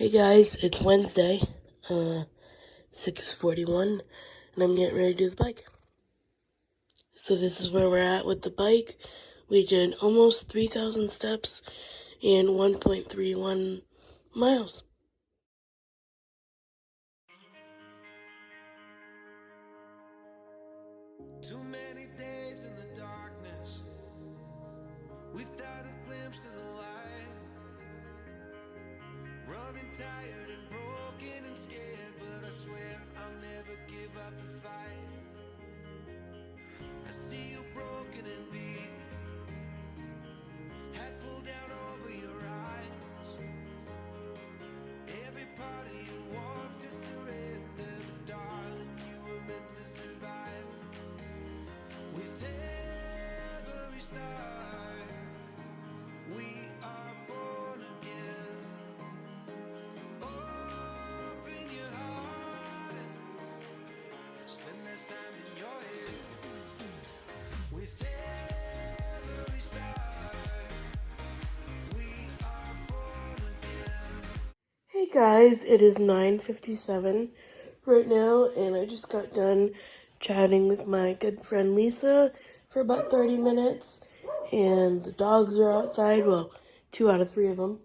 Hey guys, it's Wednesday, 6:41, and I'm getting ready to do the bike. So this is where we're at with the bike. We did almost 3,000 steps in 1.31 miles. Too many days in the darkness without a glimpse of the light. Running tired and broken and scared, but I swear I'll never give up the fight. I see you broken and beat, head pulled down over your eyes. Every part of you wants to surrender, but darling, you were meant to survive. With every start, we are born again. Open your heart, spend less time in your head. With every start, we are born again. Hey guys, it is 9:57 right now, and I just got done chatting with my good friend Lisa for about 30 minutes, and the dogs are outside, well, 2 out of 3 of them.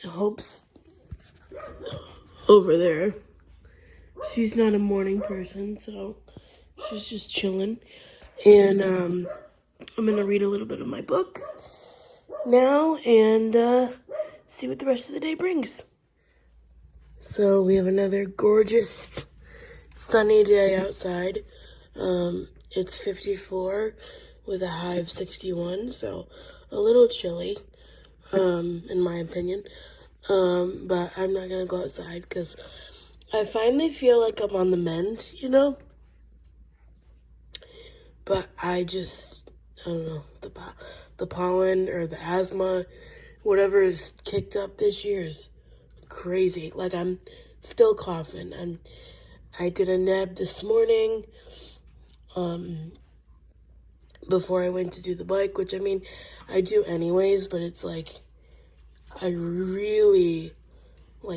Hope's over there. She's not a morning person, so she's just chilling. And I'm gonna read a little bit of my book now and see what the rest of the day brings. So we have another gorgeous sunny day outside. It's 54 with a high of 61, so a little chilly, in my opinion. But I'm not gonna go outside because I finally feel like I'm on the mend, But I don't know, the pollen or the asthma, whatever is kicked up this year is crazy. Like, I'm still coughing. I did a neb this morning, before I went to do the bike, which, I mean, I do anyways, but it's like, I really,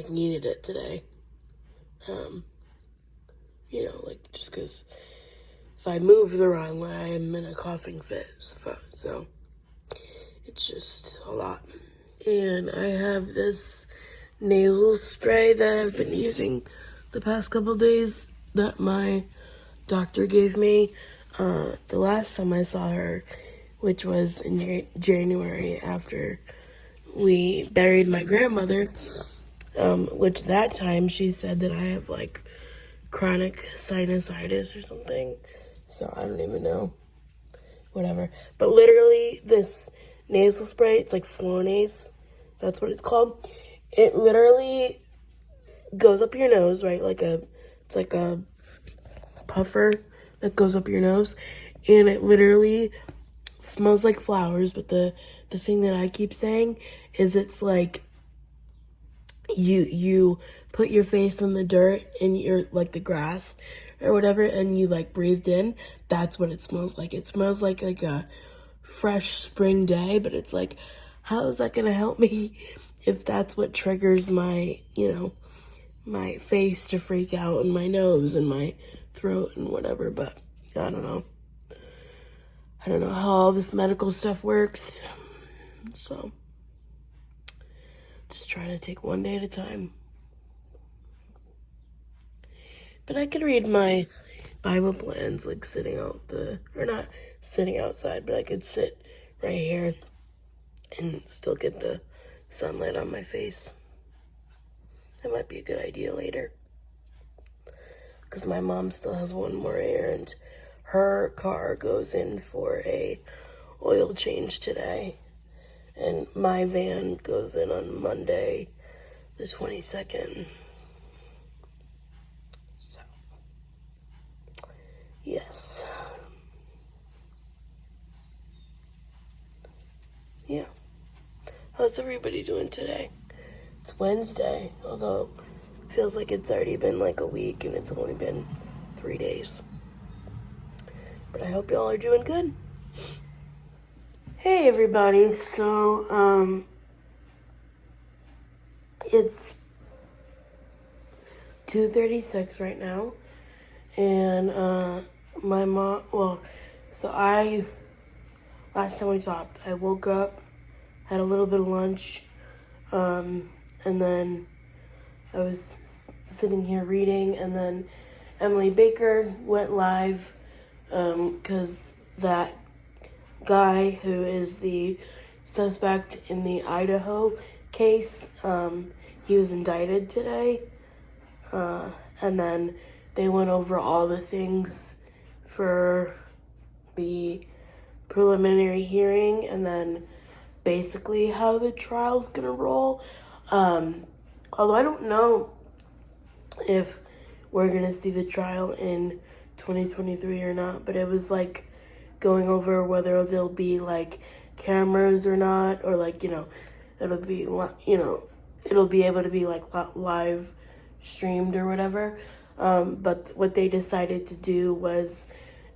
needed it today. Just because if I move the wrong way, I'm in a coughing fit. So it's just a lot. And I have this nasal spray that I've been using the past couple days that my doctor gave me. The last time I saw her, which was in January after we buried my grandmother, which that time she said that I have chronic sinusitis or something. So I don't even know. Whatever. But literally this nasal spray, it's like Flonase. That's what it's called. It literally goes up your nose, right? It's like a puffer that goes up your nose. And it literally smells like flowers. But the thing that I keep saying is it's like you put your face in the dirt and you're like the grass or whatever, and you breathed in. That's what it smells like. It smells like a fresh spring day, but it's like, how is that gonna help me if that's what triggers my my face to freak out and my nose and my throat and whatever? But I don't know how all this medical stuff works, so just trying to take one day at a time. But I could read my Bible plans sitting out or not sitting outside, but I could sit right here and still get the sunlight on my face. That might be a good idea later. Because my mom still has one more errand. Her car goes in for a oil change today. And my van goes in on Monday, the 22nd. So, yes. Yeah. How's everybody doing today? It's Wednesday, although it feels like it's already been a week and it's only been 3 days. But I hope y'all are doing good. Hey everybody, so it's 2:36 right now. And my mom, last time we talked, I woke up, had a little bit of lunch, and then I was sitting here reading, and then Emily Baker went live because that guy who is the suspect in the Idaho case, he was indicted today, and then they went over all the things for the preliminary hearing, and then basically how the trial's gonna roll. Although I don't know if we're gonna see the trial in 2023 or not, but it was like going over whether there'll be like cameras or not, or like, it'll be, it'll be able to be like live streamed or whatever. But what they decided to do was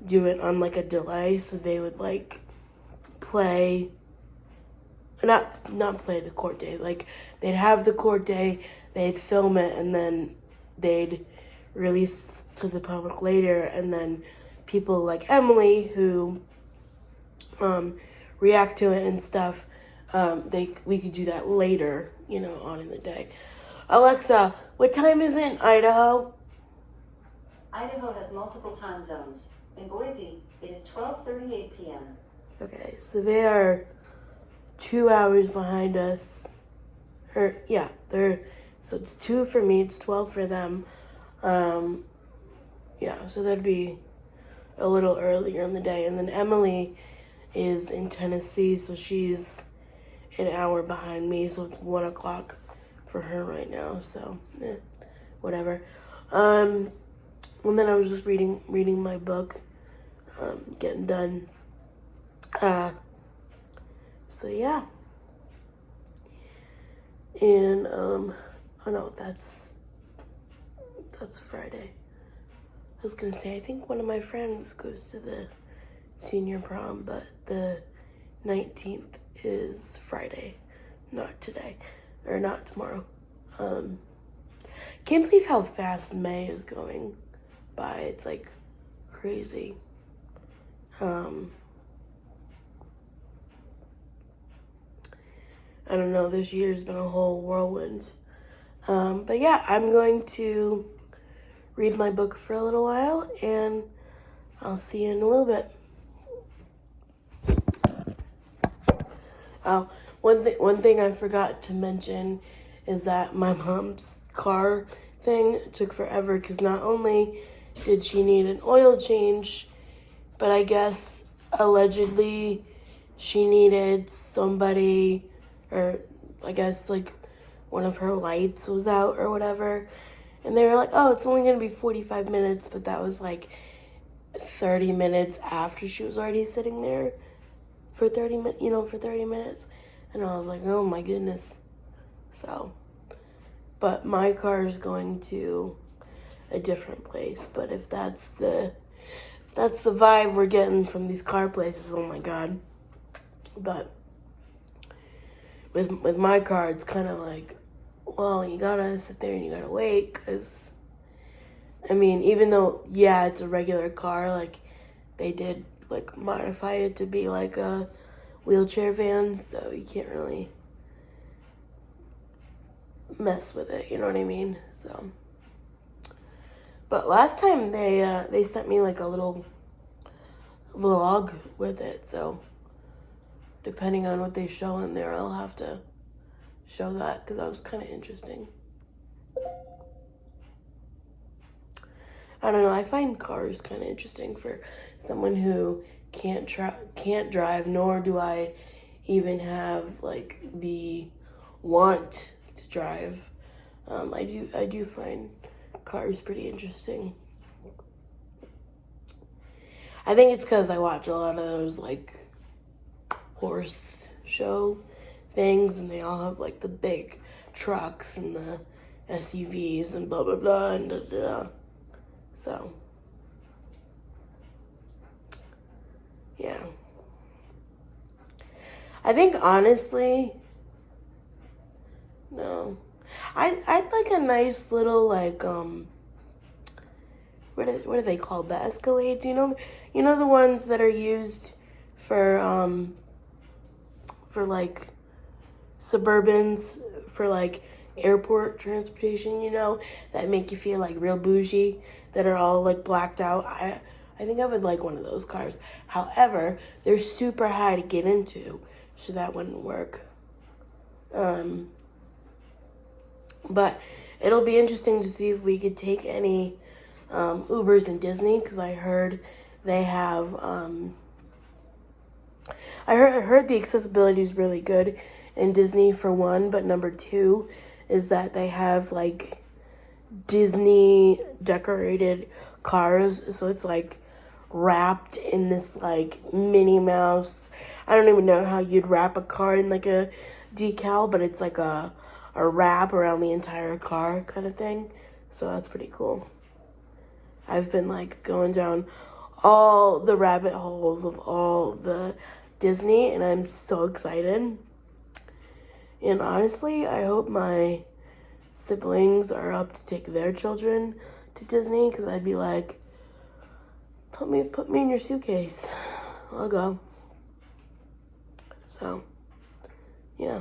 do it on like a delay, so they would like play, not play the court day, like they'd have the court day, they'd film it, and then they'd release to the public later, and then people like Emily who react to it and stuff, we could do that later, on in the day. Alexa, what time is it in Idaho? Idaho has multiple time zones. In Boise, it is 12:38 p.m. Okay, so they are 2 hours behind us. So it's 2 for me, it's 12 for them. So that'd be a little earlier in the day. And then Emily is in Tennessee, so she's an hour behind me, so it's 1 o'clock for her right now, so whatever. And then I was just reading my book, getting done. So yeah. And oh no, that's Friday. I was gonna say, I think one of my friends goes to the senior prom, but the 19th is Friday, not today, or not tomorrow. Can't believe how fast May is going by. It's like crazy. I don't know, this year's been a whole whirlwind. But yeah, I'm going to read my book for a little while, and I'll see you in a little bit. Oh, one thing I forgot to mention is that my mom's car thing took forever, because not only did she need an oil change, but I guess allegedly she needed somebody, or I guess like one of her lights was out or whatever, and they were like, oh, it's only gonna be 45 minutes, but that was like 30 minutes after she was already sitting there for 30 minutes, and I was like, oh my goodness. So, but my car is going to a different place, but if that's the vibe we're getting from these car places, oh my god. But with my car, it's kind of like, well, you gotta sit there and you gotta wait, because I mean, even though, yeah, it's a regular car, like they did like modify it to be like a wheelchair van, so you can't really mess with it, you know what I mean? So, but last time they sent me like a little vlog with it, so depending on what they show in there, I'll have to show that, because that was kind of interesting. I don't know, I find cars kind of interesting for someone who can't drive, nor do I even have like the want to drive. I do find cars pretty interesting. I think it's because I watch a lot of those like horse show things, and they all have like the big trucks and the SUVs and blah blah blah and da da da. So yeah, I think honestly, no, I'd like a nice little like what are they called? The Escalades, you know the ones that are used for like Suburbans, for like airport transportation, that make you feel like real bougie, that are all like blacked out. I think I would like one of those cars. However, they're super high to get into, so that wouldn't work. But it'll be interesting to see if we could take any Ubers in Disney, because I heard they have I heard the accessibility is really good in Disney, for one, but number two is that they have like Disney decorated cars, so it's like wrapped in this like Minnie Mouse. I don't even know how you'd wrap a car in like a decal, but it's like a wrap around the entire car kind of thing. So that's pretty cool. I've been like going down all the rabbit holes of all the Disney, and I'm so excited. And honestly, I hope my siblings are up to take their children to Disney, because I'd be like, put me in your suitcase. I'll go. So, yeah.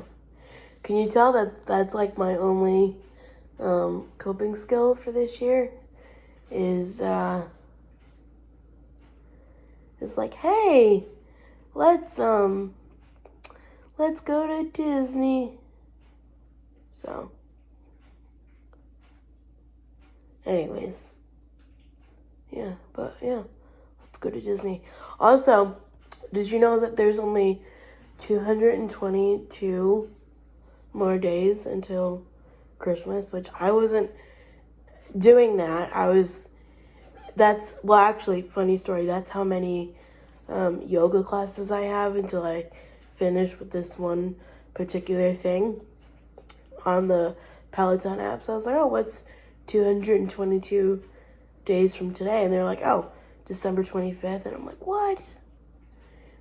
Can you tell that that's like my only coping skill for this year? Is like, hey, let's go to Disney. So, anyways, yeah, let's go to Disney. Also, did you know that there's only 222 more days until Christmas? Which I wasn't doing that. Actually, funny story, that's how many yoga classes I have until I finish with this one particular thing on the Peloton app. So I was like, oh, what's 222 days from today? And they're like, oh, December 25th. And I'm like, what?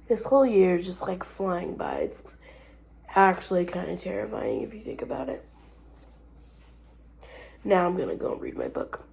This whole year is just like flying by. It's actually kind of terrifying if you think about it. Now I'm gonna go and read my book.